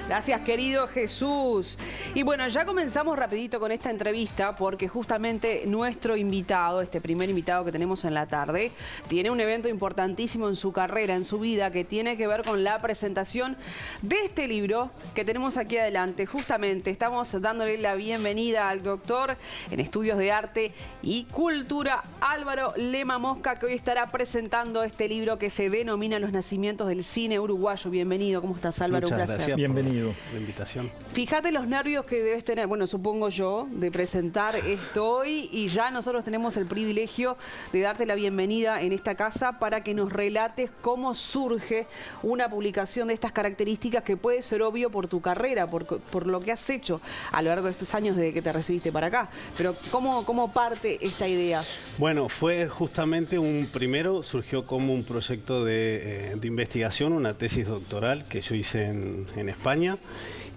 Gracias, querido Jesús. Y bueno, ya comenzamos rapidito con esta entrevista porque justamente nuestro invitado, este primer invitado que tenemos en la tarde, tiene un evento importantísimo en su carrera, en su vida, que tiene que ver con la presentación de este libro que tenemos aquí adelante. Justamente estamos dándole la bienvenida al doctor en Estudios de Arte y Cultura, Álvaro Lema Mosca, que hoy estará presentando este libro que se denomina Los nacimientos del cine uruguayo. Bienvenido. ¿Cómo estás, Álvaro? Muchas un placer. Gracias. Bienvenido. La invitación. Fíjate los nervios que debes tener, bueno, supongo yo, de presentar esto hoy, y ya nosotros tenemos el privilegio de darte la bienvenida en esta casa para que nos relates cómo surge una publicación de estas características, que puede ser obvio por tu carrera, por lo que has hecho a lo largo de estos años desde que te recibiste para acá. Pero ¿cómo parte esta idea? Bueno, fue justamente primero surgió como un proyecto de investigación, una tesis doctoral que yo hice en España,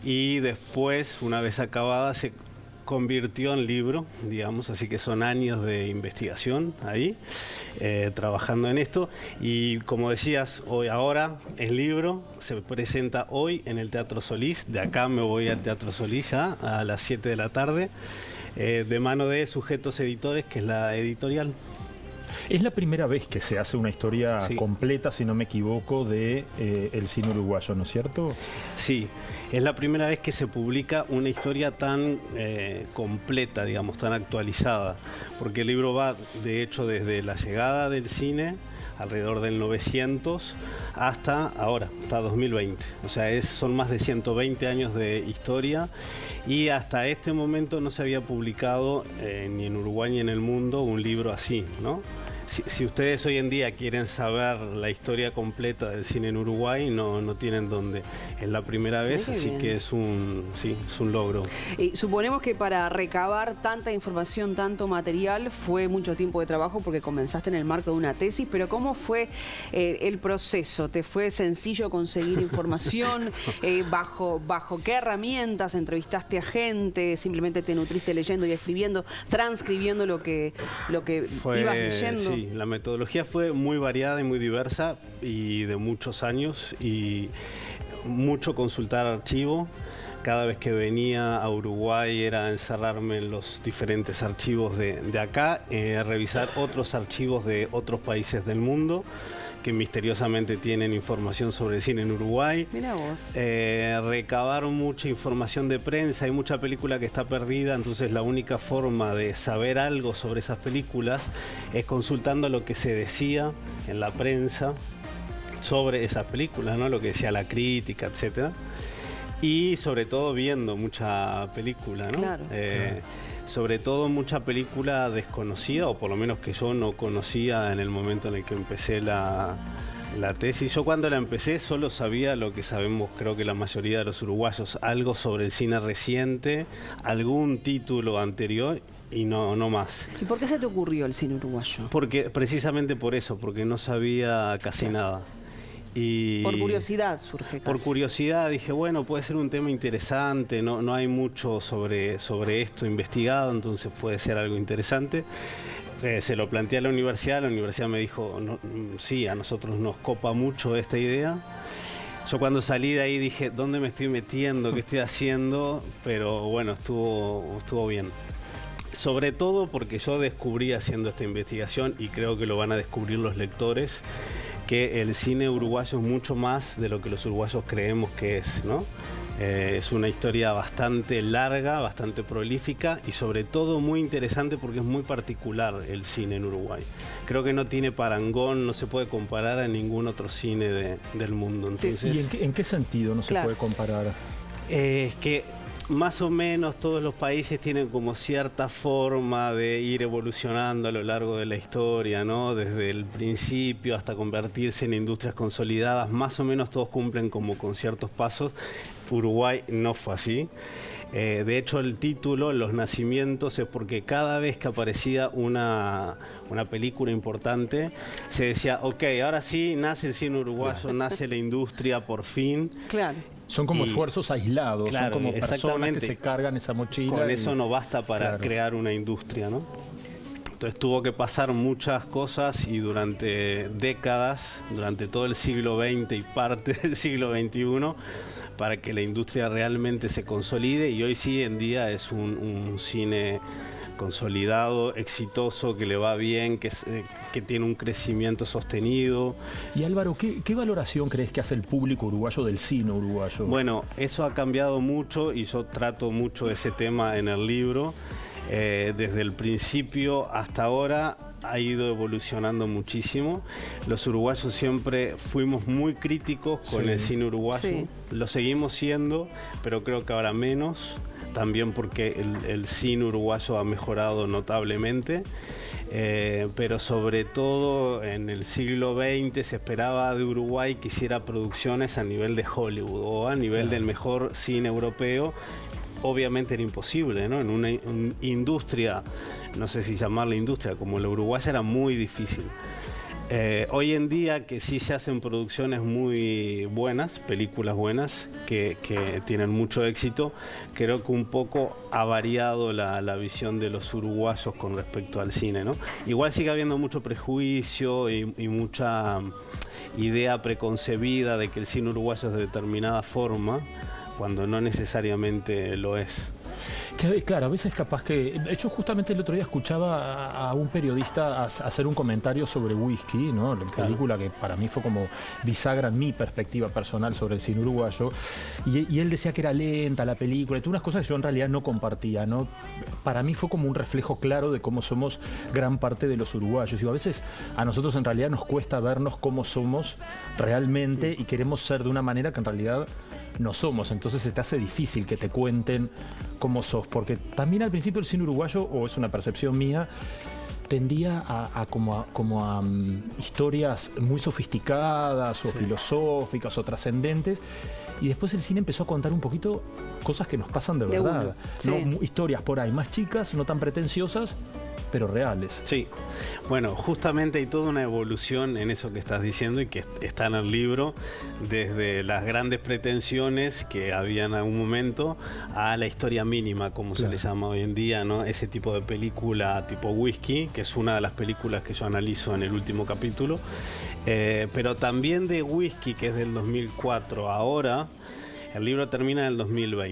y después, una vez acabada, se convirtió en libro, digamos, así que son años de investigación ahí, trabajando en esto. Y como decías, ahora el libro se presenta hoy en el Teatro Solís. De acá me voy al Teatro Solís ya a las 7 de la tarde, de mano de Sujetos Editores, que es la editorial. Es la primera vez que se hace una historia completa, si no me equivoco, de el cine uruguayo, ¿no es cierto? Sí, es la primera vez que se publica una historia tan completa, digamos, tan actualizada, porque el libro va, de hecho, desde la llegada del cine, alrededor del 900, hasta ahora, hasta 2020. O sea, son más de 120 años de historia, y hasta este momento no se había publicado ni en Uruguay ni en el mundo un libro así, ¿no? Si ustedes hoy en día quieren saber la historia completa del cine en Uruguay, no tienen dónde. Es la primera vez, así que es un logro. Suponemos que para recabar tanta información, tanto material, fue mucho tiempo de trabajo, porque comenzaste en el marco de una tesis, pero ¿cómo fue el proceso? ¿Te fue sencillo conseguir información? ¿Bajo qué herramientas? ¿Entrevistaste a gente? ¿Simplemente te nutriste leyendo y escribiendo, transcribiendo lo que ibas leyendo? Sí, la metodología fue muy variada y muy diversa, y de muchos años, y mucho consultar archivo. Cada vez que venía a Uruguay era encerrarme en los diferentes archivos de acá, revisar otros archivos de otros países del mundo que misteriosamente tienen información sobre el cine en Uruguay. Mira vos. Recabar mucha información de prensa. Hay mucha película que está perdida, entonces la única forma de saber algo sobre esas películas es consultando lo que se decía en la prensa sobre esas películas, ¿no? Lo que decía la crítica, etcétera. Y sobre todo viendo mucha película, ¿no? Claro. Sobre todo mucha película desconocida, o por lo menos que yo no conocía en el momento en el que empecé la tesis. Yo cuando la empecé solo sabía lo que sabemos, creo que la mayoría de los uruguayos, algo sobre el cine reciente, algún título anterior, y no más. ¿Y por qué se te ocurrió el cine uruguayo? Precisamente por eso, porque no sabía casi nada. Y por curiosidad surge casi. Por curiosidad dije, bueno, puede ser un tema interesante, no hay mucho sobre esto investigado, entonces puede ser algo interesante. Se lo planteé a la universidad me dijo, sí, a nosotros nos copa mucho esta idea. Yo cuando salí de ahí dije, ¿dónde me estoy metiendo? ¿Qué estoy haciendo? Pero bueno, estuvo bien. Sobre todo porque yo descubrí haciendo esta investigación, y creo que lo van a descubrir los lectores, que el cine uruguayo es mucho más de lo que los uruguayos creemos que es, ¿no? Es una historia bastante larga, bastante prolífica, y sobre todo muy interesante porque es muy particular el cine en Uruguay. Creo que no tiene parangón, no se puede comparar a ningún otro cine del mundo. Entonces, ¿Y en qué sentido no se puede comparar? Es que más o menos todos los países tienen como cierta forma de ir evolucionando a lo largo de la historia, ¿no? Desde el principio hasta convertirse en industrias consolidadas, más o menos todos cumplen como con ciertos pasos. Uruguay no fue así. De hecho, el título, Los nacimientos, es porque cada vez que aparecía una película importante, se decía, ok, ahora sí, nace el cine uruguayo, nace la industria, por fin. Claro. Son como esfuerzos aislados, claro, son como personas que se cargan esa mochila. Con eso no basta para crear una industria, ¿no? Entonces tuvo que pasar muchas cosas, y durante décadas, durante todo el siglo XX y parte del siglo XXI, para que la industria realmente se consolide, y hoy sí en día es un cine consolidado, exitoso, que le va bien, que tiene un crecimiento sostenido. Y Álvaro, ¿qué valoración crees que hace el público uruguayo del cine uruguayo? Bueno, eso ha cambiado mucho y yo trato mucho ese tema en el libro. Desde el principio hasta ahora ha ido evolucionando muchísimo. Los uruguayos siempre fuimos muy críticos con el cine uruguayo. Sí. Lo seguimos siendo, pero creo que ahora menos. También porque el cine uruguayo ha mejorado notablemente, pero sobre todo en el siglo XX se esperaba de Uruguay que hiciera producciones a nivel de Hollywood o a nivel del mejor cine europeo. Obviamente era imposible, ¿no? En una industria, no sé si llamarla industria, como la uruguaya, era muy difícil. Hoy en día que sí se hacen producciones muy buenas, películas buenas, que tienen mucho éxito, creo que un poco ha variado la visión de los uruguayos con respecto al cine, ¿no? Igual sigue habiendo mucho prejuicio y mucha idea preconcebida de que el cine uruguayo es de determinada forma, cuando no necesariamente lo es. Claro, a veces capaz que... Yo justamente el otro día escuchaba a un periodista hacer un comentario sobre Whisky, ¿no? La película que para mí fue como bisagra en mi perspectiva personal sobre el cine uruguayo. Y él decía que era lenta la película y todas unas cosas que yo en realidad no compartía, ¿no? Para mí fue como un reflejo claro de cómo somos gran parte de los uruguayos. Y a veces a nosotros en realidad nos cuesta vernos cómo somos realmente y queremos ser de una manera que en realidad no somos. Entonces se te hace difícil que te cuenten cómo sos. Porque también al principio el cine uruguayo, o es una percepción mía, tendía a historias muy sofisticadas o filosóficas o trascendentes, y después el cine empezó a contar un poquito cosas que nos pasan de verdad, ¿no? Historias por ahí más chicas, no tan pretenciosas, pero reales. Sí, bueno, justamente hay toda una evolución en eso que estás diciendo y que está en el libro, desde las grandes pretensiones que había en algún momento a la historia mínima, como se le llama hoy en día, ¿no? Ese tipo de película tipo Whisky, que es una de las películas que yo analizo en el último capítulo, pero también de Whisky, que es del 2004 ahora. El libro termina en el 2020.